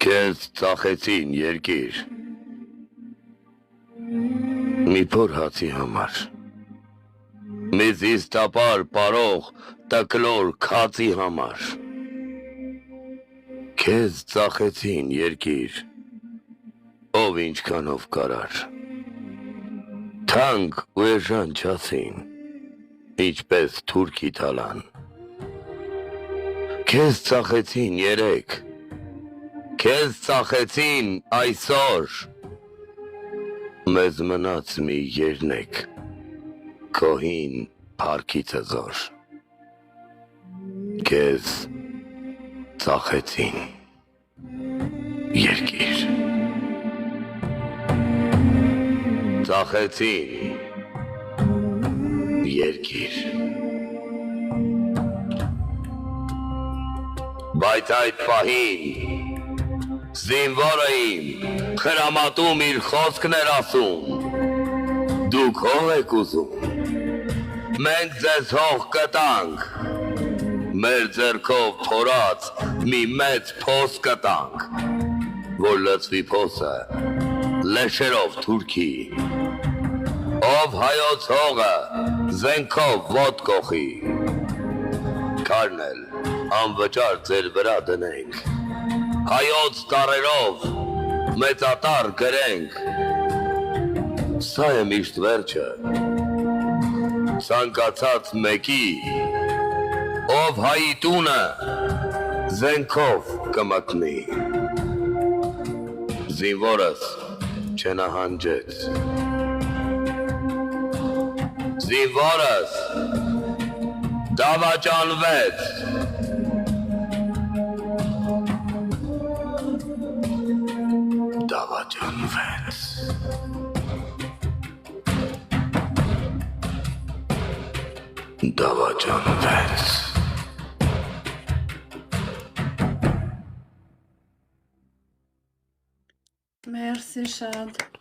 Քեզ ծախեցին երկիր մի փոր հացի համար մի զիստապար պարող տկլոր քացի համար Քեզ ծախեցին երկիր ով ինչքանով կարար թանկ ու էժան չասին ինչպես թուրքի թալան Քեզ ծախեցին երեք Քեզ ծախեցին այսօր մեզ մնաց մի երնեք քո հին փառքիցը զոր Քեզ ծախեցին երկիր ծախեցին երկիր Բայց այդ պահին Զինվորը իմ խրամատում իր խոսքն էր ասում Դուք հող եք ուզում Մենք ձեզ հող կտանք Մեր ձեռքով թորած մի մեծ փոս կտանք Որ լցվի փոսը լեշերով թուրքի Ով հայոց հողը զենքով ոտ կոխի Քարն էլ անվճար ձեր վրա դնենք Հայոց տարերով մեծատար գրենք Սա է միշտ վերջը Ցանկացած մեկի ով հայի տունը զենքով կմտնի Զինվորս չնահանջեց Զինվորս դավաճանվեց Դավաճանվեց Դավաճանվեց Մերսի շատ